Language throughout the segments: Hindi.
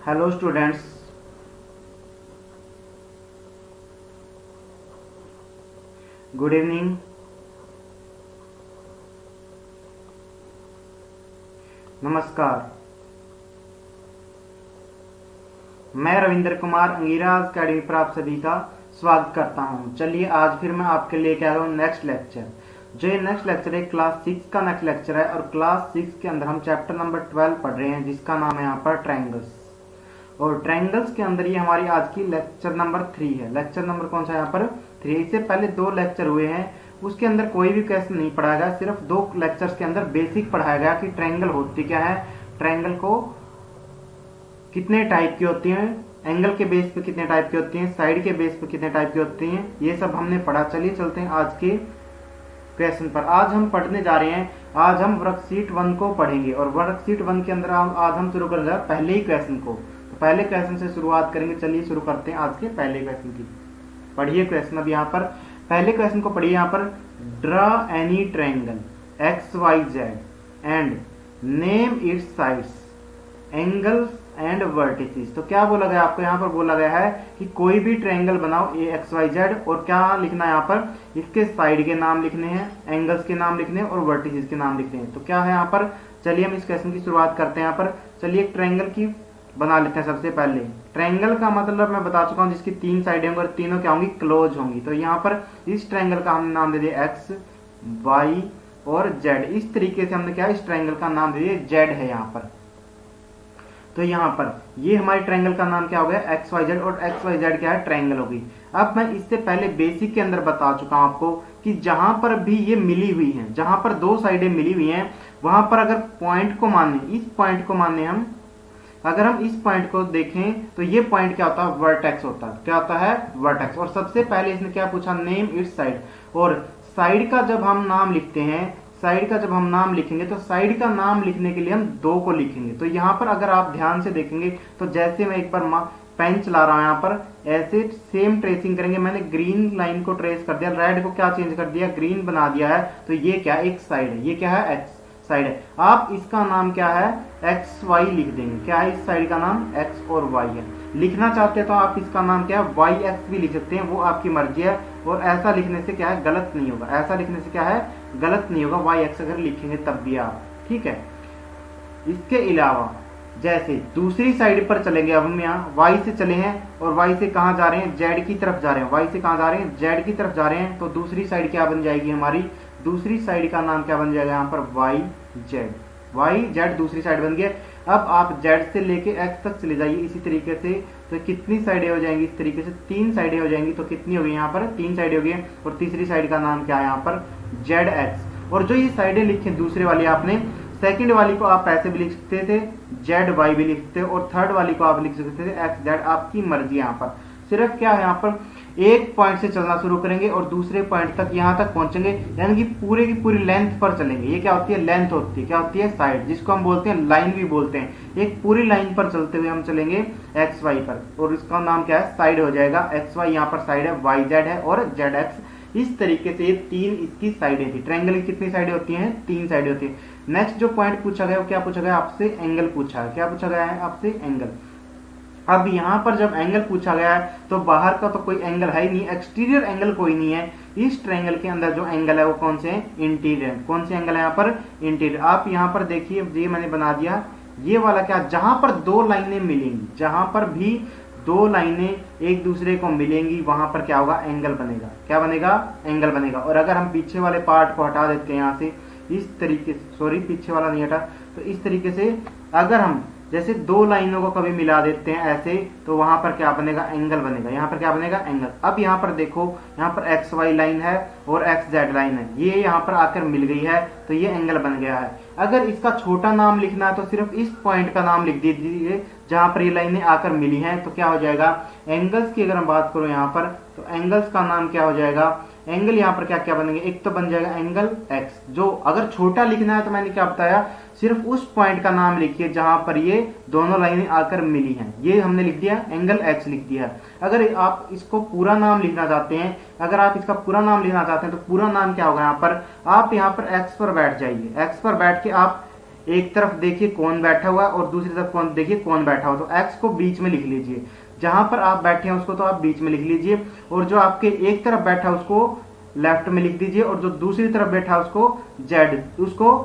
Hello students, good evening. नमस्कार। मैं रविंद्र कुमार अंगीरा अकेडमी पर आप सभी का स्वागत करता हूं। चलिए आज फिर मैं आपके लिए कह रहा हूं नेक्स्ट लेक्चर। जो ये नेक्स्ट लेक्चर है क्लास 6 का नेक्स्ट लेक्चर है और क्लास 6 के अंदर हम चैप्टर नंबर 12 पढ़ रहे हैं जिसका नाम है यहाँ पर ट्रायंगल्स। और ट्रायंगल्स के अंदर ये हमारी आज की लेक्चर नंबर 3 है। लेक्चर नंबर कौन सा है यहाँ पर 3। इससे पहले 2 लेक्चर हुए हैं, उसके अंदर कोई भी क्वेश्चन नहीं पढ़ाया गया, सिर्फ 2 लेक्चर्स के अंदर बेसिक पढ़ाया गया कि ट्रायंगल होती क्या है, ट्रायंगल को कितने टाइप की होती हैं, एंगल के बेस पे कितने टाइप की होती हैं, साइड के बेस पे कितने टाइप की होती हैं, ये सब हमने पढ़ा। चलिए चलते हैं आज के क्वेश्चन पर। आज हम पढ़ने जा रहे हैं, आज हम वर्कशीट 1 को पढ़ेंगे और वर्कशीट 1 के अंदर आज हम शुरू कर रहे हैं पहले ही क्वेश्चन को। तो पहले क्वेश्चन से शुरुआत करेंगे। चलिए शुरू करते हैं आज के पहले क्वेश्चन की। पढ़िए क्वेश्चन। अब यहाँ पर पहले क्वेश्चन को पढ़िए। यहाँ पर draw any triangle XYZ and name it's sides, angles and vertices. तो क्या बोला गया आपको, यहाँ पर बोला गया है कि कोई भी ट्रायंगल बनाओ XYZ और क्या लिखना है यहाँ पर, इसके साइड के नाम लिखने हैं, एंगल्स के नाम लिखने हैं और वर्टिसेस के नाम लिखने हैं। तो क्या है यहाँ पर, चलिए हम इस क्वेश्चन की शुरुआत करते हैं। यहाँ पर चलिए एक ट्रायंगल की बना लेते हैं। सबसे पहले ट्रायंगल का मतलब मैं बता चुका हूँ, जिसकी 3 साइडें होंगी और तीनों क्या होंगी, क्लोज होंगी। तो यहाँ पर इस ट्रायंगल का हमने नाम दे दिया X, Y और Z। इस तरीके से हमने क्या इस ट्रायंगल का नाम दे दिया Z है यहाँ पर। तो यहाँ पर ये हमारे ट्रायंगल का नाम क्या हो गया XYZ और XYZ क्या है, ट्रायंगल होगी। अब मैं इससे पहले बेसिक के अंदर बता चुका हूं आपको कि जहां पर भी ये मिली हुई हैं, जहां पर 2 साइडें मिली हुई हैं, वहां पर अगर पॉइंट को माने, इस पॉइंट को माने हम, अगर हम इस पॉइंट को देखें तो ये पॉइंट क्या होता है, वर्टेक्स होता है। क्या होता है, वर्टेक्स। और सबसे पहले इसने क्या पूछा, नेम इट्स साइड। और साइड का जब हम नाम लिखते हैं, साइड का जब हम नाम लिखेंगे तो साइड का नाम लिखने के लिए हम 2 को लिखेंगे। तो यहाँ पर अगर आप ध्यान से देखेंगे तो जैसे मैं एक बार पेन चला रहा हूं, यहाँ पर ऐसे सेम ट्रेसिंग करेंगे। मैंने ग्रीन लाइन को ट्रेस कर दिया, रेड को क्या चेंज कर दिया, ग्रीन बना दिया है। तो ये क्या एक साइड है, ये क्या है एक्स साइड है। आप इसका नाम क्या है, XY लिख देंगे। क्या है इस साइड का नाम, X और Y है। लिखना चाहते हैं तो आप इसका नाम क्या है, YX भी लिख सकते हैं, वो आपकी मर्जी है। और ऐसा लिखने से क्या है, गलत नहीं होगा। ऐसा लिखने से क्या है, गलत नहीं होगा। YX अगर लिखेंगे तब भी आप, ठीक है। इसके अलावा जैसे दूसरी साइड पर चलेंगे, अब हम यहाँ Y से चले हैं और Y से कहाँ जा रहे हैं, Z की तरफ जा रहे हैं। Y से कहाँ जा रहे हैं, Z की तरफ जा रहे हैं। तो दूसरी साइड क्या बन जाएगी हमारी, दूसरी साइड का नाम क्या बन जाएगा यहाँ पर, YZ दूसरी साइड बन गया। अब आप Z से लेके X तक चले जाइए इसी तरीके से। तो कितनी साइडें हो जाएंगी, इस तरीके से 3 साइडें हो जाएंगी। तो कितनी हो गई यहाँ पर, 3 साइडें हो गई। और तीसरी साइड का नाम क्या है यहाँ पर, ZX। और जो ये साइडें लिखी दूसरे वाली आपने, सेकंड वाली को आप ऐसे भी लिख सकते थे, ZY भी लिख सकते, और थर्ड वाली को आप लिख सकते थे XZ, आपकी मर्जी। यहाँ पर सिर्फ क्या है, यहाँ पर एक पॉइंट से चलना शुरू करेंगे और दूसरे पॉइंट तक यहाँ तक पहुंचेंगे, यानी कि पूरे की पूरी लेंथ पर चलेंगे। ये क्या होती है, लेंथ होती है। क्या होती है, साइड, जिसको हम बोलते हैं लाइन भी बोलते हैं। एक पूरी लाइन पर चलते हुए हम चलेंगे XY पर, और इसका नाम क्या है, साइड हो जाएगा। XY यहाँ पर साइड है, YZ है और ZX। इस तरीके से ये 3 इसकी साइडें थी। ट्रायंगल की कितनी साइडें होती हैं, 3 साइडें होती है। नेक्स्ट जो पॉइंट पूछा गया वो क्या पूछा गया आपसे, एंगल पूछा है। क्या पूछा गया है आपसे, एंगल। अब यहाँ पर जब एंगल पूछा गया है तो बाहर का तो कोई एंगल है ही नहीं, एक्सटीरियर एंगल कोई नहीं है। इस ट्रायंगल के अंदर जो एंगल है वो कौन से हैं, इंटीरियर। कौन से एंगल है यहाँ पर, इंटीरियर। आप यहाँ पर देखिए, ये मैंने बना दिया, ये वाला क्या, जहां पर 2 लाइनें मिलेंगी, जहां पर भी 2 लाइनें एक दूसरे को मिलेंगी, वहां पर क्या होगा, एंगल बनेगा। क्या बनेगा, एंगल बनेगा। और अगर हम पीछे वाले पार्ट को हटा देते हैं यहाँ से, इस तरीके से, सॉरी पीछे वाला नहीं हटा, तो इस तरीके से अगर हम जैसे 2 लाइनों को कभी मिला देते हैं ऐसे, तो वहां पर क्या बनेगा, एंगल बनेगा। यहाँ पर क्या बनेगा, एंगल। अब यहाँ पर देखो, यहाँ पर XY लाइन है और XZ लाइन है, ये यहाँ पर आकर मिल गई है, तो ये एंगल बन गया है। अगर इसका छोटा नाम लिखना है तो सिर्फ इस पॉइंट का नाम लिख दीजिए जहां पर ये लाइनें आकर मिली हैं। तो क्या हो जाएगा, एंगल्स की अगर हम बात करूं यहाँ पर, तो एंगल्स का नाम क्या हो जाएगा, एंगल यहाँ पर क्या क्या बनेंगे, एक तो बन जाएगा एंगल X। जो अगर छोटा लिखना है तो मैंने क्या बताया, सिर्फ उस पॉइंट का नाम लिखिए जहां पर ये दोनों लाइनें आकर मिली हैं। ये हमने लिख दिया, एंगल X लिख दिया। अगर आप इसको पूरा नाम लिखना चाहते हैं, अगर आप इसका पूरा नाम लिखना चाहते हैं तो पूरा नाम क्या होगा, यहाँ पर आप यहाँ पर X पर बैठ जाइए। X पर बैठ के आप एक तरफ देखिए कौन बैठा हुआ है और दूसरी तरफ कौन देखिए कौन बैठा हुआ, तो x को बीच में लिख लीजिए, जहां पर आप बैठे हैं उसको तो आप बीच में लिख लीजिए, और जो आपके एक तरफ बैठा उसको लेफ्ट में लिख दीजिए, और जो दूसरी तरफ बैठा उसको z उसको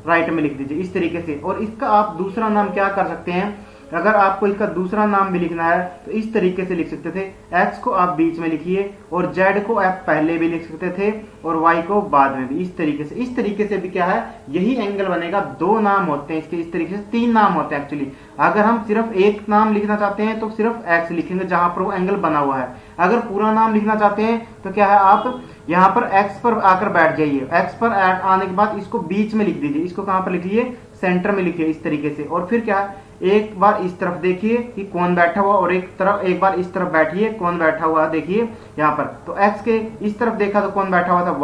राइट में लिख दीजिए, इस तरीके से। और इसका आप दूसरा नाम क्या कर सकते हैं, अगर आपको इसका दूसरा नाम भी लिखना है तो इस तरीके से लिख सकते थे, x को आप बीच में लिखिए और z को आप पहले भी लिख सकते थे और y को बाद में भी, इस तरीके से भी क्या है यही एंगल बनेगा। दो नाम होते हैं इसके, इस तरीके से तीन नाम होते हैं एक्चुअली। अगर हम सिर्फ एक नाम लिखना चाहते हैं तो सिर्फ x लिखेंगे जहां पर वो एंगल बना हुआ है। अगर पूरा नाम लिखना चाहते हैं तो क्या है, आप यहाँ पर x पर आकर बैठ जाइए, x पर आने के बाद इसको बीच में लिख दीजिए, इसको कहां पर लिखिए, सेंटर में लिखिए इस तरीके से। और फिर क्या है, एक बार इस तरफ देखिए कि कौन बैठा हुआ, और एक बार इस तरफ बैठिए कौन बैठा हुआ देखिए यहाँ पर। तो x के इस तरफ देखा तो कौन बैठा हुआ था,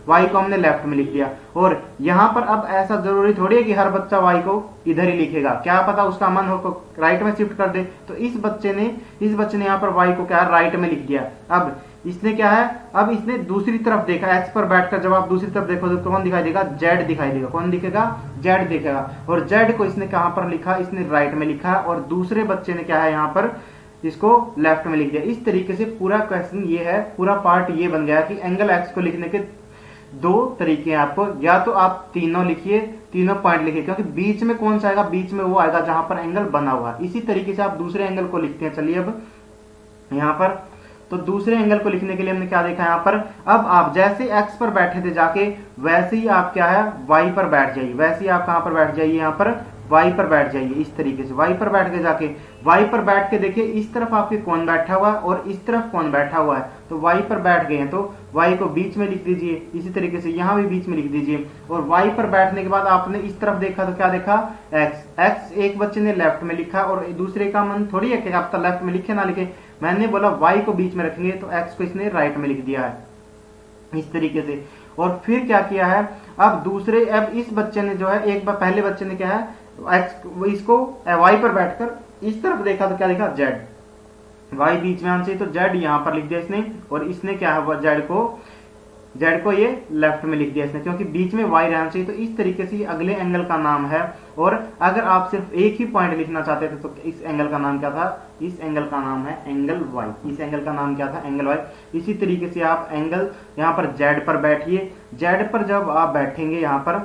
y को हमने लेफ्ट में लिख दिया। और यहाँ पर अब ऐसा जरूरी थोड़ी है कि हर बच्चा y को इधर ही लिखेगा, क्या पता उसका मन हो तो राइट में शिफ्ट कर दे। तो इस बच्चे ने यहाँ पर y को क्या राइट में लिख दिया। अब इसने क्या है, अब इसने दूसरी तरफ देखा, x पर बैठकर जब आप दूसरी तरफ देखो तो कौन दिखाई देगा, z दिखाई देगा, कौन दिखेगा, z दिखेगा। और z को इसने कहां पर लिखा, इसने राइट में लिखा, और दूसरे बच्चे ने क्या है यहाँ पर इसको लेफ्ट में लिख दिया। इस तरीके से पूरा क्वेश्चन ये है, पूरा पार्ट ये बन गया कि एंगल x को लिखने के दो तरीके हैं आपको, या तो आप तीनों लिखिए, तीनों पॉइंट लिखिए, क्योंकि बीच में कौन सा आएगा, बीच में वो आएगा जहां पर एंगल बना हुआ। इसी तरीके से आप दूसरे एंगल को लिखते हैं। चलिए अब यहाँ पर तो दूसरे एंगल को लिखने के लिए हमने क्या देखा यहाँ पर, अब आप जैसे x पर बैठे थे जाके वैसे ही आप क्या है y पर बैठ जाइए, वैसे ही आप कहां पर बैठ जाइए, यहाँ पर y पर बैठ जाइए, इस तरीके से y पर बैठ के जाके y पर बैठ के देखिए इस तरफ आपके कौन बैठा हुआ है और इस तरफ कौन बैठा हुआ है। तो y पर बैठ गए हैं तो y को बीच में लिख दीजिए, इसी तरीके से यहाँ भी बीच में लिख दीजिए। और y पर बैठने के बाद आपने इस तरफ देखा तो क्या देखा, x एक बच्चे ने लेफ्ट में लिखा, और दूसरे का मन थोड़ी है कि आप तो लेफ्ट में लिखे ना लिखे, मैंने बोला y को बीच में रखेंगे तो x को इसने राइट में लिख दिया है इस तरीके से। और फिर क्या किया है, अब इस बच्चे ने जो है एक बार पहले बच्चे ने क्या है x इसको y पर बैठकर इस तरफ देखा तो क्या देखा, z, y बीच में आना चाहिए तो z यहां पर लिख दिया इसने, और इसने क्या है z को ये लेफ्ट में लिख दिया इसने, क्योंकि बीच में y रहना चाहिए। तो इस तरीके से अगले एंगल का नाम है। और अगर आप सिर्फ एक ही पॉइंट लिखना चाहते थे तो इस एंगल का नाम क्या था, इस एंगल का नाम है एंगल y, इस एंगल का नाम क्या था, एंगल y। इसी तरीके से आप एंगल यहाँ पर z पर बैठिए, z पर जब आप बैठेंगे यहाँ पर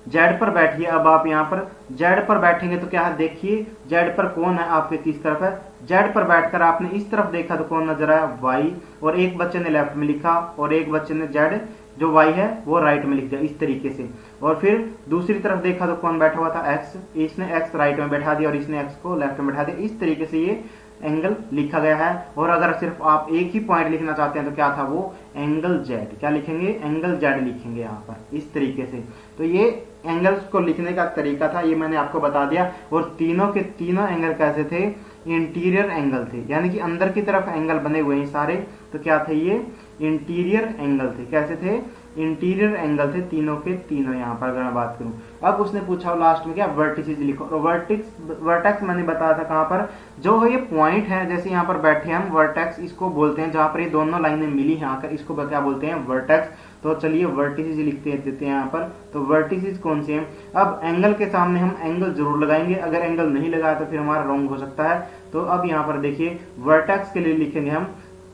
z पर बैठिए, अब आप यहाँ पर z पर बैठेंगे तो क्या है, देखिए z पर कौन है आपके किस तरफ है, z पर बैठकर आपने इस तरफ देखा तो कौन नजर आया, y, और एक बच्चे ने लेफ्ट में लिखा और एक बच्चे ने z जो y है वो राइट में लिख दिया इस तरीके से। और फिर दूसरी तरफ देखा तो कौन बैठा हुआ था, x, इसने x राइट में बैठा दिया और इसने x को लेफ्ट में बैठा दिया। इस तरीके से ये एंगल लिखा गया है। और अगर सिर्फ आप एक ही पॉइंट लिखना चाहते हैं तो क्या था वो, एंगल z, क्या लिखेंगे, एंगल z लिखेंगे यहाँ पर इस तरीके से। तो ये एंगल्स को लिखने का तरीका था, ये मैंने आपको बता दिया। और तीनों के तीनों एंगल कैसे थे, इंटीरियर एंगल थे, यानी कि अंदर की तरफ एंगल बने हुए हैं सारे। तो क्या थे ये, इंटीरियर एंगल थे। कैसे थे, इंटीरियर एंगल थे तीनों के तीनों। यहाँ पर अगर मैं बात करूं, अब उसने पूछा लास्ट में क्या, वर्टिसेस लिखो। और वर्टेक्स मैंने बताया था कहाँ पर, जो ये पॉइंट है, जैसे यहाँ पर बैठे हम, वर्टेक्स इसको बोलते हैं, जहां पर ये दोनों लाइनें मिली हैं आकर, इसको क्या बोलते हैं, वर्टेक्स। तो चलिए वर्टिसेस लिखते देते हैं यहाँ पर। तो वर्टिसेस कौन से हैं, अब एंगल के सामने हम एंगल जरूर लगाएंगे, अगर एंगल नहीं लगाया तो फिर हमारा रॉन्ग हो सकता है। तो अब यहाँ पर देखिए वर्टेक्स के लिए लिखेंगे हम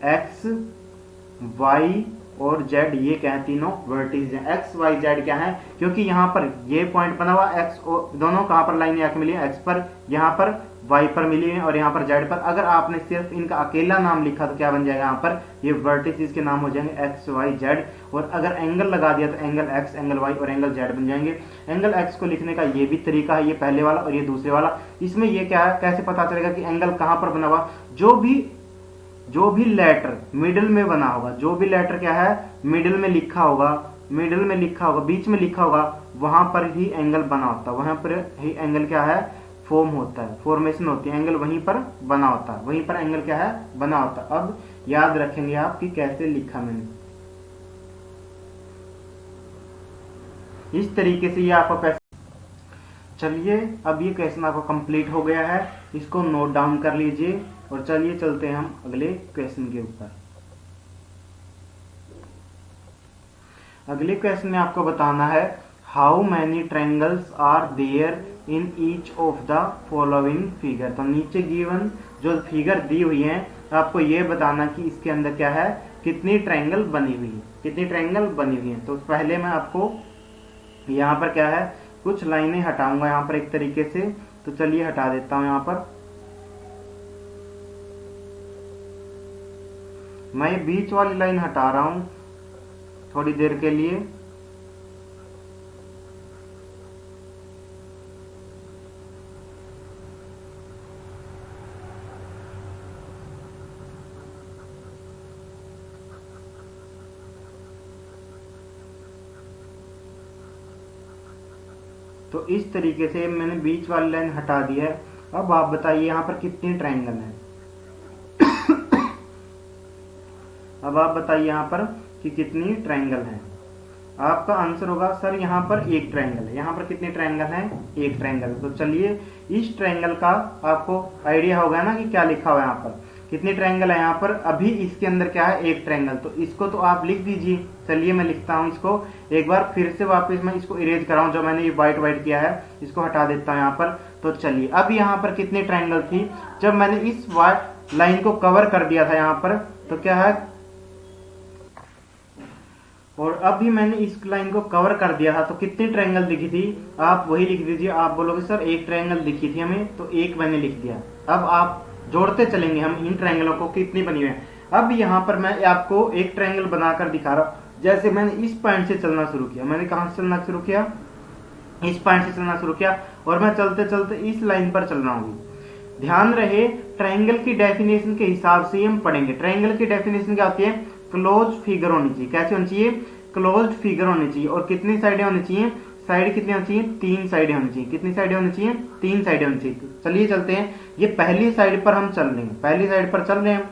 x, y और z, ये क्या है, तीनों वर्टिसेस हैं। x, y, z क्या है, क्योंकि यहाँ पर ये पॉइंट बना हुआ x, दोनों कहाँ पर लाइनें आके मिली है, x पर, यहाँ पर y पर मिली है और यहाँ पर z पर। अगर आपने सिर्फ इनका अकेला नाम लिखा तो क्या बन जाएगा, यहाँ पर ये वर्टिसेस के नाम हो जाएंगे x, y, z। और अगर एंगल लगा दिया तो एंगल x, एंगल y और एंगल z बन जाएंगे। एंगल x को लिखने का ये भी तरीका है, ये पहले वाला और ये दूसरे वाला। इसमें ये क्या है, कैसे पता चलेगा कि एंगल कहाँ पर बना हुआ, जो भी लेटर मिडिल में बना होगा, जो भी लेटर क्या है मिडिल में लिखा होगा, बीच में लिखा होगा, वहां पर ही एंगल बना होता है, वहां पर ही एंगल क्या है, फॉर्म होता है, फॉर्मेशन होती है, एंगल वहीं पर बना होता है, वहीं पर एंगल क्या है, बना होता है। अब याद रखेंगे आप कि कैसे लिखा मैंने, इस तरीके से ये आपको कैसे। चलिए अब ये क्वेश्चन आपको कंप्लीट हो गया है, इसको नोट डाउन कर लीजिए। और चलिए चलते हैं हम अगले क्वेश्चन के ऊपर। अगले क्वेश्चन में आपको बताना है how many triangles are there in each of the following figure. तो नीचे गिवन जो फिगर दी हुई है आपको ये बताना कि इसके अंदर क्या है, कितनी ट्रायंगल बनी हुई है, कितनी ट्रायंगल बनी हुई है। तो पहले मैं आपको यहाँ पर क्या है कुछ लाइनें हटाऊंगा यहाँ पर एक तरीके से। तो चलिए हटा देता हूँ। यहाँ पर मैं ये बीच वाली लाइन हटा रहा हूँ थोड़ी देर के लिए। तो इस तरीके से मैंने बीच वाली लाइन हटा दी है। अब आप बताइए यहाँ पर कितनी ट्रायंगल है। अब आप बताइए यहाँ पर कि कितनी ट्रायंगल है। आपका आंसर होगा सर यहाँ पर एक ट्रायंगल है। यहाँ पर कितने ट्रायंगल है, एक ट्रायंगल। तो चलिए इस ट्रायंगल का आपको आइडिया होगा ना कि क्या लिखा हुआ है यहाँ पर, कितने ट्रायंगल है यहाँ पर। अभी इसके अंदर क्या है, एक ट्रायंगल। तो इसको तो आप लिख दीजिए। चलिए मैं लिखता हूँ इसको एक बार फिर से वापस मैं इसको इरेज कराऊँ, जो मैंने ये व्हाइट व्हाइट किया है इसको हटा देता हूँ यहाँ पर। तो चलिए अब यहाँ पर कितनी ट्रायंगल थी जब मैंने इस व्हाइट लाइन को कवर कर दिया था यहाँ पर। तो क्या है, और अब भी मैंने इस लाइन को कवर कर दिया था। तो कितनी ट्रायंगल दिखी थी आप वही लिख दीजिए। आप बोलोगे सर एक ट्रायंगल दिखी थी हमें, तो एक मैंने लिख दिया। अब आप जोड़ते चलेंगे हम इन ट्रायंगलों को कितनी बनी हुई है। अब यहाँ पर मैं आपको एक ट्रायंगल बनाकर दिखा रहा हूँ। जैसे मैंने इस पॉइंट से चलना शुरू किया, मैंने कहां से चलना शुरू किया, इस पॉइंट से चलना शुरू किया, और मैं चलते चलते इस लाइन पर चल रहा हूँ। ध्यान रहे ट्रायंगल की डेफिनेशन के हिसाब से हम पढ़ेंगे। ट्रायंगल की डेफिनेशन क्या होती है, क्लोज फिगर होनी चाहिए। कैसे होनी चाहिए, क्लोज फिगर होनी चाहिए। और कितनी साइडें होनी चाहिए, साइड कितनी होनी चाहिए, 3 साइडें होनी चाहिए। कितनी साइडें होनी चाहिए, 3 साइडें होनी चाहिए। तो चलिए चलते हैं, ये पहली साइड पर हम चल रहे हैं, पहली साइड पर चल रहे हैं।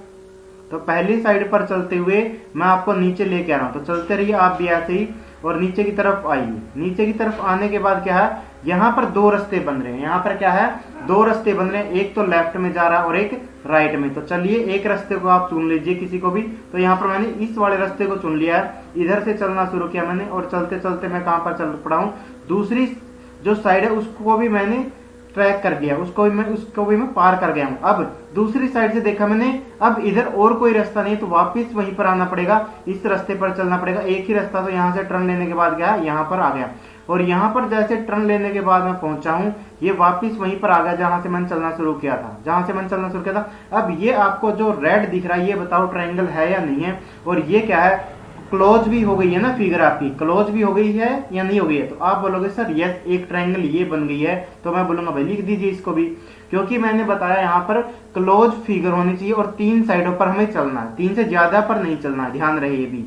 तो पहली साइड पर चलते हुए मैं आपको नीचे लेके आ रहा हूं। तो चलते रहिए आप भी ऐसे ही, और नीचे की तरफ आइए। नीचे की तरफ आने के बाद क्या है, यहाँ पर 2 रास्ते बन रहे हैं। यहाँ पर क्या है, 2 रास्ते बन रहे हैं, एक तो लेफ्ट में जा रहा है और एक राइट में। तो चलिए एक रास्ते को आप चुन लीजिए किसी को भी। तो यहाँ पर मैंने इस वाले रास्ते को चुन लिया है, इधर से चलना शुरू किया मैंने, और चलते चलते मैं कहां पर चल पड़ा हूँ, दूसरी जो साइड है उसको भी मैंने ट्रैक कर दिया, उसको भी मैं पार कर गया हूँ। अब दूसरी साइड से देखा मैंने, अब इधर और कोई रास्ता नहीं, तो वापस वहीं पर आना पड़ेगा, इस रास्ते पर चलना पड़ेगा। एक ही रास्ता, तो यहाँ से टर्न लेने के बाद गया, यहाँ पर आ गया, और यहाँ पर जैसे टर्न लेने के बाद मैं पहुंचा हूँ, ये वापस वहीं पर आ गया जहां से मैंने चलना शुरू किया था, जहां से मैंने चलना शुरू किया था। अब ये आपको जो रेड दिख रहा है, ये बताओ ट्रायंगल है या नहीं है। और ये क्या है, क्लोज भी हो गई है ना फिगर आपकी, क्लोज भी हो गई है या नहीं हो गई है। तो आप बोलोगे सर यस एक ट्रायंगल ये बन गई है। तो मैं बोलूंगा भाई लिख दीजिए इसको भी, क्योंकि मैंने बताया यहाँ पर क्लोज फिगर होनी चाहिए और 3 साइडों पर हमें चलना है, 3 से ज्यादा पर नहीं चलना है, ध्यान रहे ये भी।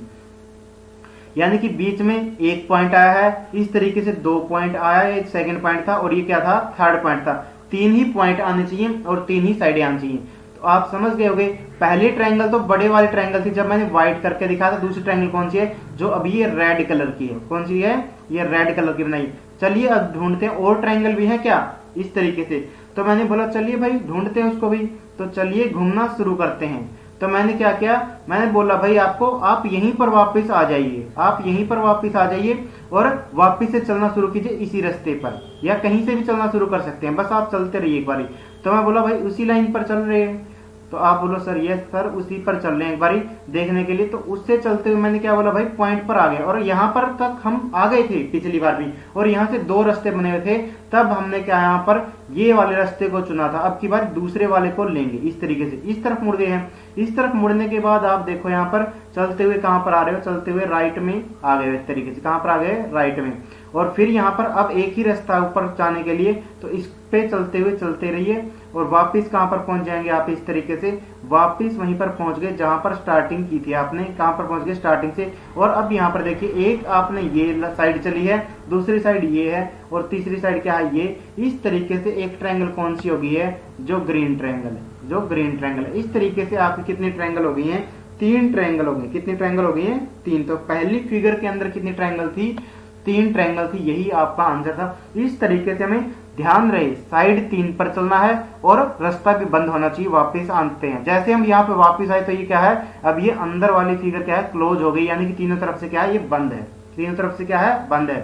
यानी कि बीच में एक पॉइंट आया है, इस तरीके से 2 पॉइंट आया है, एक सेकंड पॉइंट था, और ये क्या था, थर्ड पॉइंट था। 3 ही पॉइंट आने चाहिए और 3 ही साइडें आनी चाहिए। तो आप समझ गए होंगे, पहली ट्रायंगल तो बड़े वाली ट्रायंगल थी जब मैंने व्हाइट करके दिखाया था। दूसरी ट्रायंगल कौन सी है, जो अभी ये रेड कलर की है, कौन सी है, ये रेड कलर की बनाई। चलिए अब ढूंढते हैं और ट्रायंगल भी है क्या इस तरीके से। तो मैंने बोला चलिए भाई ढूंढते हैं उसको भी। तो चलिए घूमना शुरू करते हैं। तो मैंने क्या किया, मैंने बोला भाई आपको, आप यहीं पर वापस आ जाइए, आप यहीं पर वापस आ जाइए और वापस से चलना शुरू कीजिए इसी रास्ते पर, या कहीं से भी चलना शुरू कर सकते हैं, बस आप चलते रहिए एक बारी। तो मैं बोला भाई उसी लाइन पर चल रहे हैं। तो आप बोलो सर यस सर उसी पर चल रहे हैं एक बारी देखने के लिए। तो उससे चलते हुए मैंने क्या बोला भाई पॉइंट पर आ गए, और यहाँ पर तक हम आ गए थे पिछली बार भी, और यहाँ से 2 रास्ते बने हुए थे। तब हमने क्या यहाँ पर ये वाले रास्ते को चुना था, अब की बार दूसरे वाले को लेंगे। इस तरीके से इस तरफ मुड़ गए हैं। इस तरफ मुड़ने के बाद आप देखो यहाँ पर चलते हुए कहां पर आ रहे हो, चलते हुए राइट में आ गए। इस तरीके से कहां पर आ गए, राइट में। और फिर यहाँ पर अब एक ही रास्ता ऊपर जाने के लिए, तो इस पे चलते हुए चलते रहिए और वापस कहां पर पहुंच जाएंगे आप, इस तरीके से वापस वहीं पर पहुंच गए जहां पर स्टार्टिंग की थी आपने। कहां पर पहुंच गए, स्टार्टिंग से। और अब यहाँ पर देखिए एक आपने ये साइड चली है, दूसरी साइड ये है, और तीसरी साइड क्या है, ये। इस तरीके से एक ट्रायंगल कौन सी होगी है, जो ग्रीन ट्रायंगल है, जो ग्रीन ट्रायंगल है। इस तरीके से आपकी कितनी ट्रायंगल हो गई है, 3 ट्रायंगल हो गई। कितनी ट्रायंगल हो गई है, 3। तो पहली फिगर के अंदर कितनी ट्रायंगल थी, 3 ट्रायंगल थी, यही आपका आंसर था। इस तरीके से हमें ध्यान रहे साइड 3 पर चलना है और रास्ता भी बंद होना चाहिए। वापस आते हैं, जैसे हम यहाँ पे वापस आए तो ये क्या है, अब ये अंदर वाली फिगर क्या है, क्लोज हो गई, यानी कि तीनों तरफ से क्या है, ये बंद है, तीनों तरफ से क्या है, बंद है।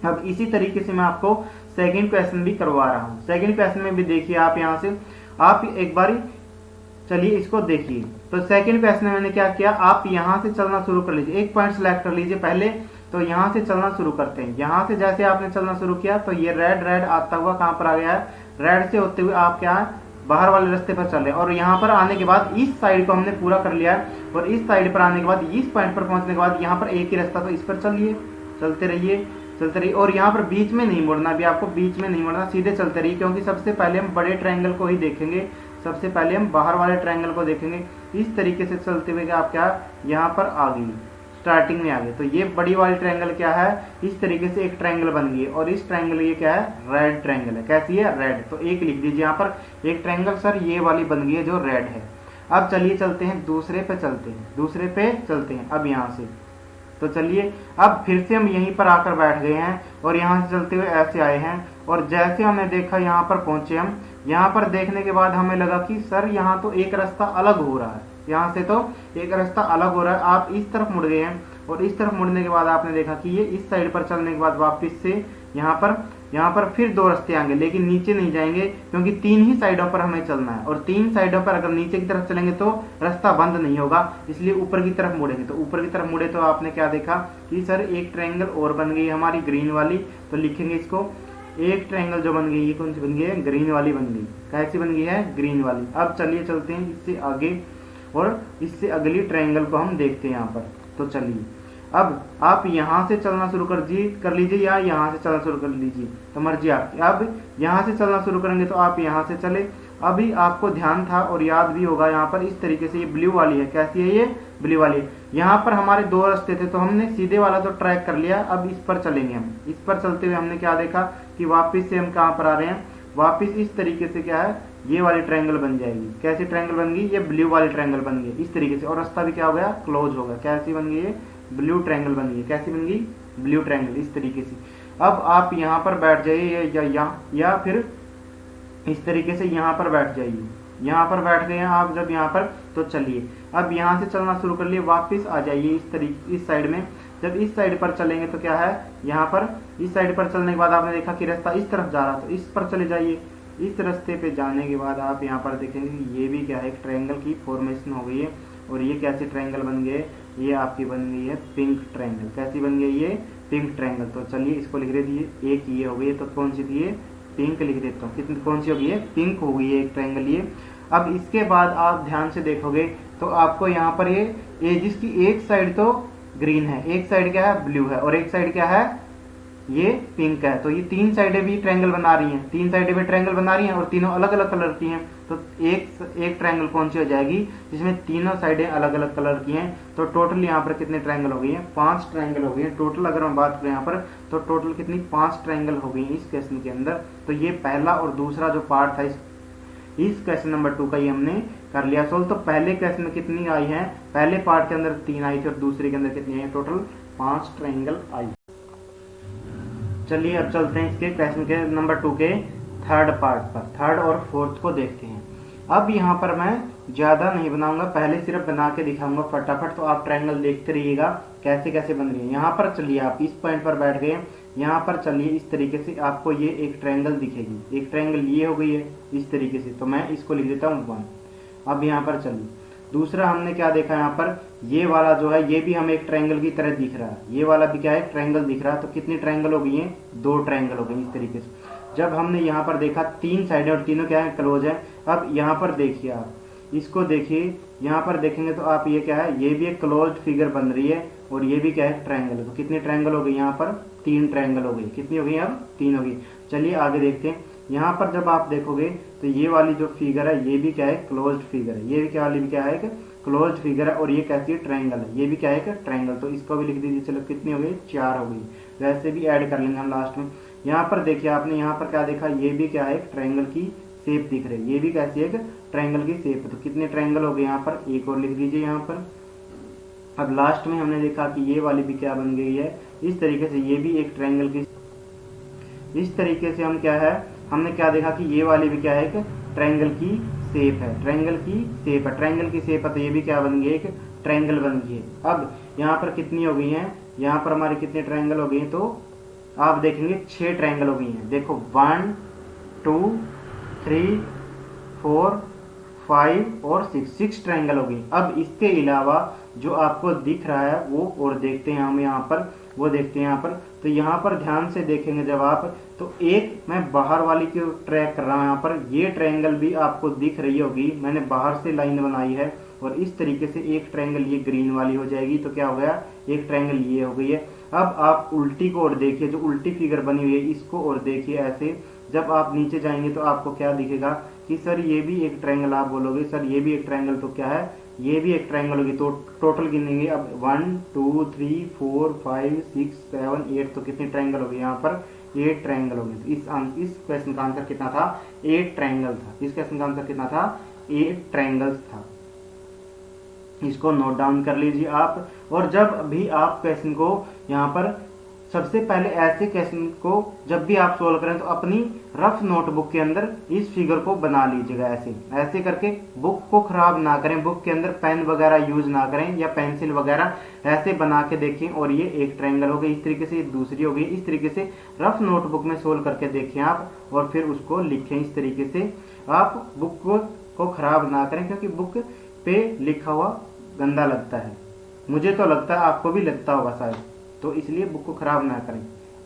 अब इसी तरीके से मैं आपको सेकंड क्वेश्चन भी करवा रहा हूं। सेकंड क्वेश्चन में भी देखिए आप यहां से आप एक बारी चलिए इसको देखिए। तो सेकंड क्वेश्चन में मैंने क्या किया, आप यहां से चलना शुरू कर लीजिए, एक पॉइंट सिलेक्ट कर लीजिए पहले। तो यहां से चलना शुरू करते हैं। यहां से जैसे आपने चलना शुरू किया तो ये रेड रेड आता हुआ कहां पर आ गया है, रेड से होते हुए आप क्या है बाहर वाले रास्ते पर चल रहे हैं। और यहाँ पर आने के बाद इस साइड को हमने पूरा कर लिया है, और इस साइड पर आने के बाद इस पॉइंट पर पहुंचने के बाद यहाँ पर एक ही रास्ता, तो इस पर चलिए, चलते रहिए चलते रहिए। और यहाँ पर बीच में नहीं मुड़ना, अभी आपको बीच में नहीं मुड़ना, सीधे चलते रहिए, क्योंकि सबसे पहले हम बड़े ट्रायंगल को ही देखेंगे, सबसे पहले हम बाहर वाले ट्रायंगल को देखेंगे। इस तरीके से चलते हुए आप क्या यहाँ पर आ गई, स्टार्टिंग में आ गए। तो ये बड़ी वाली ट्रायंगल क्या है, इस तरीके से एक ट्रायंगल बन गई है, और इस ट्रायंगल ये क्या है, रेड ट्रायंगल है। कैसी है, रेड। तो एक लिख दीजिए यहाँ पर, एक ट्रायंगल सर ये वाली बन गई है जो रेड है। अब चलिए चलते हैं दूसरे पे, चलते हैं दूसरे पे चलते हैं। अब यहाँ से तो चलिए, अब फिर से हम यहीं पर आकर बैठ गए हैं, और यहाँ से चलते हुए ऐसे आए हैं, और जैसे हमने देखा यहाँ पर पहुंचे हम। यहाँ पर देखने के बाद हमें लगा कि सर यहाँ तो एक रास्ता अलग हो रहा है, यहाँ से तो एक रास्ता अलग हो रहा है। आप इस तरफ मुड़ गए हैं, और इस तरफ मुड़ने के बाद आपने देखा कि ये इस साइड पर चलने के बाद वापस से यहाँ पर फिर दो रास्ते आएंगे, लेकिन नीचे नहीं जाएंगे, क्योंकि तीन ही साइडों पर हमें चलना है, और तीन साइडों पर अगर नीचे की तरफ चलेंगे तो रास्ता बंद नहीं होगा, इसलिए ऊपर की तरफ मुड़ेंगे। तो ऊपर की तरफ मुड़े तो आपने क्या देखा कि सर एक ट्रायंगल और बन गई हमारी ग्रीन वाली। तो लिखेंगे इसको, एक ट्रायंगल जो बन गई, ये कौन सी बन गई है, ग्रीन वाली बन गई। कैसी बन गई है, ग्रीन वाली। अब चलिए चलते हैं इससे आगे, और इससे अगली ट्रायंगल को हम देखते हैं यहाँ पर। तो चलिए, अब आप यहाँ से चलना शुरू कर लीजिए, या यहाँ से चलना शुरू कर लीजिए, तो मर्जी आपकी। अब यहाँ से चलना शुरू करेंगे तो आप यहाँ से चले। अभी आपको ध्यान था और याद भी होगा, यहाँ पर इस तरीके से ये ब्लू वाली है। कैसी है, ये ब्लू वाली है। यहाँ पर हमारे दो रास्ते थे, तो हमने सीधे वाला तो ट्रैक कर लिया, अब इस पर चलेंगे हम। इस पर चलते हुए हमने क्या देखा कि वापिस से हम कहाँ पर आ रहे हैं, वापिस इस तरीके से क्या है, ये वाली ट्रायंगल बन जाएगी। कैसी ट्रायंगल बन गई, ये ब्लू वाली ट्रायंगल बन गई इस तरीके से, और रास्ता भी क्या हो गया, क्लोज हो गया। कैसी बन गई, ये ब्लू ट्रायंगल बन गई। कैसी बन गई, ब्लू ट्रायंगल, इस तरीके से। अब आप यहाँ पर बैठ जाइए, या फिर इस तरीके से यहाँ पर बैठ जाइए। यहाँ पर बैठ गए हैं आप जब यहाँ पर, तो चलिए अब यहाँ से चलना शुरू कर लिए, वापस आ जाइए इस तरीके, इस साइड में। जब इस साइड पर चलेंगे तो क्या है, यहाँ पर इस साइड पर चलने के बाद आपने देखा कि रास्ता इस तरफ जा रहा, तो इस पर चले जाइए। इस रास्ते पे जाने के बाद आप यहाँ पर देखेंगे कि ये भी क्या है, एक ट्रायंगल की फॉर्मेशन हो गई है। और ये कैसी ट्रायंगल बन गई, ये आपकी बन गई है पिंक ट्रायंगल। कैसी बन गई, ये पिंक ट्रायंगल। तो चलिए इसको लिख दीजिए, एक ये हो गई है, तो कौन सी थी, ये पिंक लिख देता हूँ। कितनी, कौन सी हो गई है, पिंक हो गई है एक ट्रायंगल ये। अब इसके बाद आप ध्यान से देखोगे तो आपको यहाँ पर ये एजिस की एक साइड तो ग्रीन है, एक साइड क्या है, ब्लू है, और एक साइड क्या है, ये पिंक है। तो ये तीन साइडें भी ट्रायंगल बना रही हैं, तीन साइडें भी ट्रायंगल बना रही हैं, और तीनों अलग अलग कलर की हैं। तो एक ट्रायंगल कौन सी हो जाएगी, जिसमें तीनों साइडें अलग अलग कलर की हैं। तो टोटल यहाँ पर कितने ट्रायंगल हो गई हैं, 5 ट्रायंगल हो गई हैं टोटल। अगर हम बात करें यहाँ पर, तो टोटल कितनी, 5 ट्रायंगल हो गई इस क्वेश्चन के अंदर। तो ये पहला और दूसरा जो पार्ट था इस क्वेश्चन नंबर 2 का, ये हमने कर लिया सोल्व। तो पहले क्वेश्चन में कितनी आई है, पहले पार्ट के अंदर 3 आई थी, और दूसरे के अंदर कितनी आई, टोटल 5 ट्रायंगल आई। चलिए अब चलते हैं इसके क्वेश्चन के नंबर 2 के थर्ड पार्ट पर, थर्ड और फोर्थ को देखते हैं। अब यहाँ पर मैं ज़्यादा नहीं बनाऊंगा, पहले सिर्फ बना के दिखाऊंगा फटाफट, तो आप ट्रायंगल देखते रहिएगा कैसे कैसे बन रही है। यहाँ पर चलिए, आप इस पॉइंट पर बैठ गए, यहाँ पर चलिए इस तरीके से आपको ये एक ट्रायंगल दिखेगी, एक ट्रायंगल ये हो गई है इस तरीके से। तो मैं इसको लिख देता हूँ 1। अब यहाँ पर चलिए, दूसरा हमने क्या देखा, यहाँ पर ये वाला जो है, ये भी हमें एक ट्रायंगल की तरह दिख रहा है, ये वाला भी क्या है, ट्रायंगल दिख रहा है। तो कितनी ट्रायंगल हो गई है, 2 ट्रायंगल हो गई इस तरीके से। जब हमने यहाँ पर देखा 3 साइडें और तीनों क्या है, क्लोज है। अब यहाँ पर देखिए, आप इसको देखिए, यहाँ पर देखेंगे तो आप ये क्या है, ये भी एक क्लोज्ड फिगर बन रही है, और ये भी क्या है, ट्रायंगल। तो कितनी ट्रायंगल हो गई यहाँ पर, 3 ट्रायंगल हो गई। कितनी हो गई, अब 3 हो गई। चलिए आगे देखते हैं। यहाँ पर जब आप देखोगे तो ये वाली जो फिगर है, ये भी क्या है, क्लोज्ड फिगर है। ये भी क्या वाली भी क्या है, एक क्लोज्ड फिगर है, और ये कैसी है, ट्रायंगल है। ये भी क्या है, एक ट्रायंगल। तो इसको भी लिख दीजिए। चलो कितनी हो गई, 4 हो गई। वैसे भी ऐड कर लेंगे हम लास्ट में। यहाँ पर देखिए, आपने यहाँ पर क्या देखा, ये भी क्या है, एक ट्रायंगल की शेप दिख रही है। ये भी कैसी है, एक ट्रायंगल की शेप है। तो कितने ट्रायंगल हो गए यहाँ पर, एक और लिख दीजिए यहाँ पर। अब लास्ट में हमने देखा कि ये वाली भी क्या बन गई है, इस तरीके से। ये भी एक ट्रायंगल की, इस तरीके से हम क्या है, हमने क्या देखा कि ये वाली भी क्या है, एक ट्रायंगल की शेप है, ट्रायंगल की शेप है, ट्रायंगल की शेप है। तो ये भी क्या बन गई, एक ट्रायंगल बन गई है। अब यहाँ पर कितनी हो गई है, यहाँ पर हमारी कितने ट्रायंगल हो गई, तो आप देखेंगे 6 ट्रायंगल हो गई हैं। देखो 1 2 3 4 5 और 6 ट्रायंगल हो गई। अब इसके अलावा जो आपको दिख रहा है वो और देखते हैं हम यहाँ पर, वो देखते हैं यहाँ पर। तो यहाँ पर ध्यान से देखेंगे जब आप, तो एक मैं बाहर वाली की ट्रैक कर रहा हूँ। यहाँ पर ये ट्रायंगल भी आपको दिख रही होगी, मैंने बाहर से लाइन बनाई है और इस तरीके से एक ट्रायंगल ये ग्रीन वाली हो जाएगी। तो क्या हो गया, एक ट्रायंगल ये हो गई है। अब आप उल्टी को और देखिए, जो उल्टी फिगर बनी हुई है इसको और देखिए ऐसे। जब आप नीचे जाएंगे तो आपको क्या दिखेगा कि सर ये भी एक ट्रायंगल, आप बोलोगे सर ये भी एक ट्रायंगल, तो क्या है, ये भी एक ट्रायंगल होगी। तो टोटल गिनेंगे अब 1 2 3 4 5 6 7 8, तो कितनी ट्रायंगल होगी यहाँ पर, 8 ट्रायंगल होगी। तो इस क्वेश्चन का आंसर कितना था, 8 ट्रायंगल था। इस क्वेश्चन का आंसर कितना था, 8 ट्रायंगल्स था। इसको नोट डाउन कर लीजिए आप। और जब भी आप क्वेश्चन को यहाँ पर, सबसे पहले ऐसे क्वेश्चन को जब भी आप सोल्व करें तो अपनी रफ नोटबुक के अंदर इस फिगर को बना लीजिएगा। ऐसे ऐसे करके बुक को खराब ना करें, बुक के अंदर पेन वगैरह यूज ना करें या पेंसिल वगैरह, ऐसे बना के देखें। और ये एक ट्रायंगल हो गई, इस तरीके से, दूसरी हो गई, इस तरीके से रफ नोटबुक में सोल्व करके देखें आप और फिर उसको लिखें इस तरीके से। आप बुक को खराब ना करें, क्योंकि बुक पे लिखा हुआ गंदा लगता है, मुझे तो लगता है आपको भी लगता होगा शायद, तो इसलिए बुक को खराब ना करें।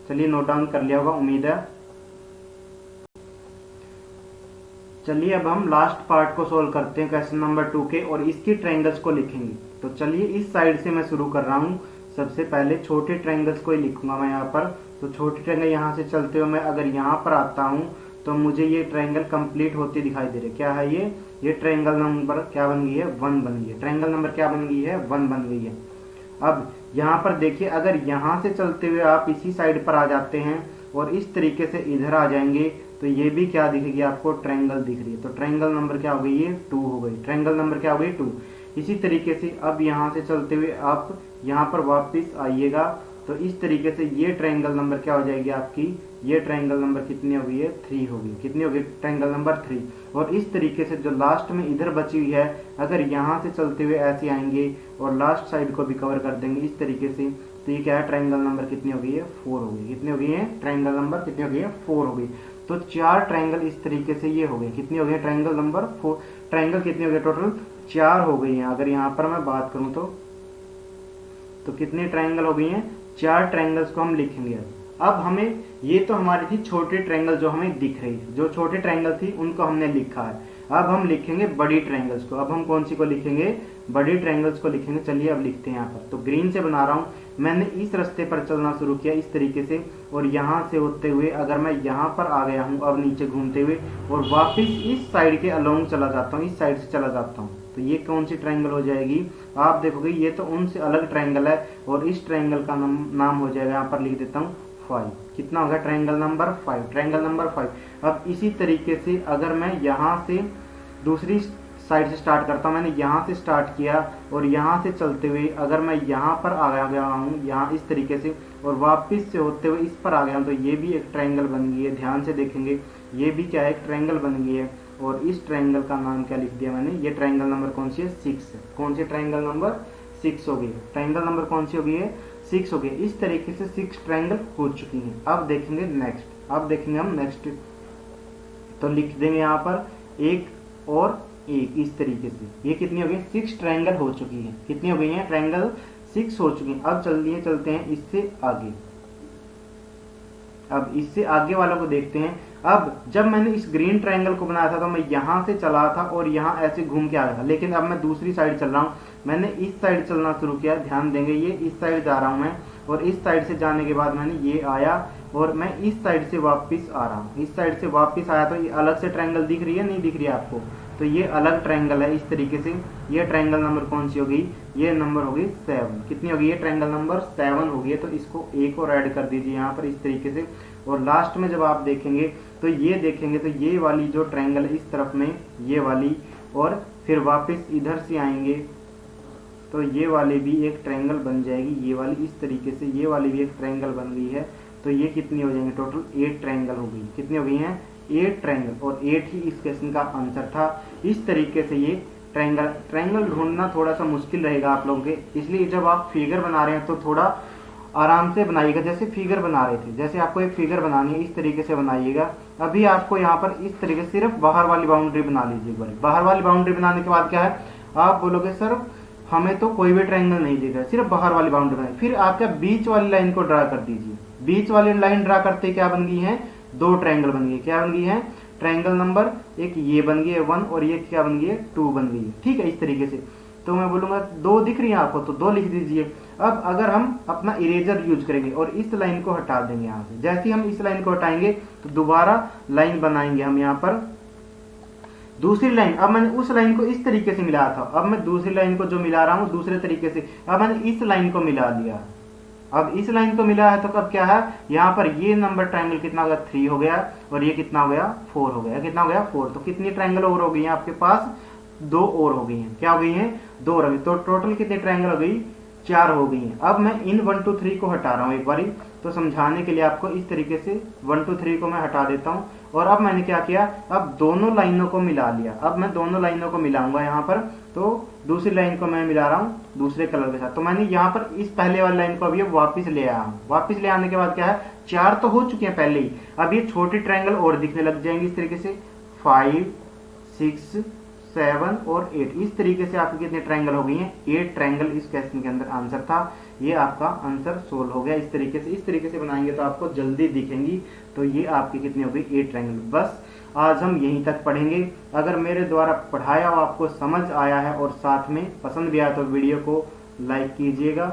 चलिए नोट डाउन कर लिया होगा उम्मीद है। चलिए अब हम लास्ट पार्ट को सोल्व करते हैं, क्वेश्चन नंबर 2 के, और इसके ट्रायंगल्स को लिखेंगे। तो चलिए इस साइड से मैं शुरू कर रहा हूँ। सबसे पहले छोटे ट्रायंगल्स को ही लिखूंगा मैं यहाँ पर। तो छोटे ट्रायंगल यहाँ से चलते हुए मैं अगर यहाँ पर आता हूँ तो मुझे ये ट्रायंगल कंप्लीट होते दिखाई दे रहे। क्या है ये ट्रायंगल नंबर क्या बन गई है, 1 बन गई है। ट्रायंगल नंबर क्या बन गई है, 1 बन गई है। अब यहाँ पर देखिए, अगर यहाँ से चलते हुए आप इसी साइड पर आ जाते हैं और इस तरीके से इधर आ जाएंगे तो ये भी क्या दिखेगी आपको, ट्रायंगल दिख रही है। तो ट्रायंगल नंबर क्या हो गई, ये 2 हो गई। ट्रायंगल नंबर क्या हो गई, 2। इसी तरीके से अब यहाँ से चलते हुए आप यहाँ पर वापस आइएगा तो इस तरीके से ये ट्रायंगल नंबर क्या हो जाएगी आपकी, ये ट्रायंगल नंबर कितनी हो गई है, 3 हो गई। कितनी हो गई, ट्रायंगल नंबर 3। और इस तरीके से जो लास्ट में इधर बची हुई है, अगर यहाँ से चलते हुए ऐसे आएंगे और लास्ट साइड को भी कवर कर देंगे इस तरीके से, तो ये क्या है, ट्रायंगल नंबर कितनी हो गई है, 4 हो गई। कितनी हो गई है, ट्रायंगल नंबर कितनी हो गई है, 4 हो गई। तो 4 ट्रायंगल इस तरीके से ये हो गए। कितनी हो गई, ट्रायंगल नंबर 4। ट्रायंगल कितनी हो गई, टोटल 4 हो गई हैं। अगर यहाँ पर मैं बात करूँ तो कितने ट्रायंगल हो गई हैं, 4 ट्रायंगल्स को हम लिखेंगे। अब हमें, ये तो हमारी थी छोटी ट्रायंगल जो हमें दिख रही थी, जो छोटे ट्रायंगल थी उनको हमने लिखा है। अब हम लिखेंगे बड़ी ट्रायंगल्स को। अब हम कौन सी को लिखेंगे, बड़ी ट्रायंगल्स को लिखेंगे। चलिए अब लिखते हैं यहाँ पर। तो ग्रीन से बना रहा हूँ, मैंने इस रास्ते पर चलना शुरू किया इस तरीके से, और यहाँ से होते हुए अगर मैं यहाँ पर आ गया हूँ अब नीचे घूमते हुए और वापस इस साइड के अलोंग चला जाता हूँ, इस साइड से चला जाता हूँ, तो ये कौन सी ट्रायंगल हो जाएगी, आप देखोगे ये तो उनसे अलग ट्रायंगल है। और इस ट्रायंगल का नाम हो जाएगा, यहाँ पर लिख देता हूँ 5। कितना होगा, ट्रायंगल नंबर 5। Triangle number 5। अब इसी तरीके से अगर मैं यहाँ से दूसरी साइड से स्टार्ट करता हूँ, मैंने यहाँ से स्टार्ट किया और यहाँ से चलते हुए अगर मैं यहाँ पर आ गया हूँ, यहाँ इस तरीके से, और वापस से होते हुए इस पर आ गया हूँ, तो ये भी एक ट्रायंगल बन गई है। ध्यान से देखेंगे, ये भी क्या है, एक ट्रायंगल बन गई है। और इस ट्रायंगल का नाम क्या लिख दिया मैंने, ये ट्रायंगल नंबर कौन सी है, 6 है। कौन सी, ट्रायंगल नंबर 6 हो गई। ट्रायंगल नंबर कौन सी हो गई है, 6 हो गई। इस तरीके से 6 ट्रायंगल हो चुकी हैं। अब देखेंगे नेक्स्ट, अब देखेंगे हम नेक्स्ट। तो लिख देंगे यहाँ पर 1 और 1 इस तरीके से। ये कितनी हो गई, 6 ट्रायंगल हो चुकी है। कितनी हो गई है, ट्रायंगल 6 हो चुकी है। अब चलिए चलते हैं इससे आगे। अब इससे आगे वालों को देखते हैं। अब जब मैंने इस ग्रीन ट्रायंगल को बनाया था तो मैं यहाँ से चला था और यहाँ ऐसे घूम के आया था, लेकिन अब मैं दूसरी साइड चल रहा हूँ, मैंने इस साइड चलना शुरू किया। ध्यान देंगे, ये इस साइड जा रहा हूँ मैं, और इस साइड से जाने के बाद मैंने ये आया और मैं इस साइड से वापस आ रहा हूँ। इस साइड से वापस आया तो ये अलग से ट्रायंगल दिख रही है, नहीं दिख रही है आपको, तो ये अलग ट्रायंगल है इस तरीके से। ये ट्रायंगल नंबर कौन सी हो गई, ये नंबर हो गई 7। कितनी हो गई, ये ट्रायंगल नंबर 7 हो गई है। तो इसको 1 और ऐड कर दीजिए यहाँ पर इस तरीके से। और लास्ट में जब आप देखेंगे तो ये देखेंगे तो ये वाली जो ट्रायंगल है इस तरफ में, ये वाली, और फिर वापस इधर से आएंगे तो ये वाली भी एक ट्रायंगल बन जाएगी। ये वाली इस तरीके से, ये वाली भी एक ट्रायंगल बन गई है। तो ये कितनी हो जाएंगे, टोटल 8 ट्रायंगल हो गई। कितनी हो गई हैं, 8 ट्रायंगल। और 8 ही इस क्वेश्चन का आंसर था। इस तरीके से ये ट्रायंगल ढूंढना थोड़ा सा मुश्किल रहेगा आप लोगों के, इसलिए जब आप फिगर बना रहे हैं तो थोड़ा आराम से बनाइएगा, जैसे फिगर बना रहे थे, जैसे आपको एक फिगर बनानी है इस तरीके से बनाइएगा। अभी आपको यहाँ पर इस तरीके से सिर्फ बाहर वाली बाउंड्री बना लीजिए एक बार। बाहर वाली बाउंड्री बनाने के बाद क्या है, आप बोलोगे सर हमें तो कोई भी ट्रायंगल नहीं दिख रहा है, सिर्फ बाहर वाली बाउंड्री बनाई। फिर आप क्या बीच वाली लाइन को ड्रा कर दीजिए। बीच वाली लाइन ड्रा करते क्या बन गई है, दो ट्रायंगल बन गई। क्या बन गई है, ट्रायंगल नंबर एक ये बन गई है 1 और ये क्या बन गई है 2 बन गई है। ठीक है, इस तरीके से। तो मैं बोलूंगा 2 दिख रही है आपको तो 2 लिख दीजिए। अब अगर हम अपना इरेजर यूज करेंगे और इस लाइन को हटा देंगे यहाँ से, जैसे ही हम इस लाइन को हटाएंगे तो दोबारा लाइन बनाएंगे हम यहाँ पर दूसरी लाइन। अब मैंने उस लाइन को इस तरीके से मिलाया था, अब मैं दूसरी लाइन को जो मिला रहा हूँ दूसरे तरीके से, अब मैंने इस लाइन को मिला दिया। अब इस लाइन को मिला है तो अब क्या है, यहाँ पर ये नंबर ट्रायंगल कितना हो गया 3 हो गया और ये कितना हो गया 4 हो गया। कितना हो गया 4। तो कितनी ट्रायंगल और हो गई है आपके पास, 2 और हो गई हैं। क्या हो गई हैं 2 और हो गई। तो टोटल कितनी ट्रायंगल हो गई 4 हो गई हैं। अब मैं इन 1 2 3 को हटा रहा हूँ एक बारी, तो समझाने के लिए आपको इस तरीके से 1 2 3 को मैं हटा देता हूँ। और अब मैंने क्या किया, अब दोनों लाइनों को मिला लिया। अब मैं दोनों लाइनों को मिलाऊंगा यहाँ पर, तो दूसरी लाइन को मैं मिला रहा हूँ दूसरे कलर के साथ। तो मैंने यहाँ पर इस पहले वाली लाइन को अभी वापस ले आया हूँ। वापस ले आने के बाद क्या है, 4 तो हो चुके हैं पहले ही, अब ये छोटी ट्रायंगल और दिखने लग जाएंगी इस तरीके से 5 6 7 और 8। इस तरीके से आपकी कितनी ट्रायंगल हो गई हैं 8 ट्रायंगल इस क्वेश्चन के अंदर आंसर था। ये आपका आंसर सोल्व हो गया। इस तरीके से बनाएंगे तो आपको जल्दी दिखेंगी। तो ये आपकी कितनी हो गई 8 ट्रायंगल। बस आज हम यहीं तक पढ़ेंगे। अगर मेरे द्वारा पढ़ाया हुआ आपको समझ आया है और साथ में पसंद भी आया तो वीडियो को लाइक कीजिएगा,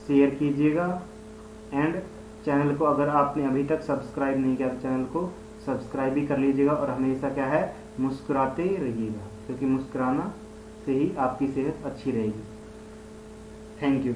शेयर कीजिएगा एंड चैनल को अगर आपने अभी तक सब्सक्राइब नहीं किया तो चैनल को सब्सक्राइब भी कर लीजिएगा। और हमेशा क्या है, मुस्कुराते रहिएगा, क्योंकि मुस्कुराना से ही आपकी सेहत अच्छी रहेगी। Thank you.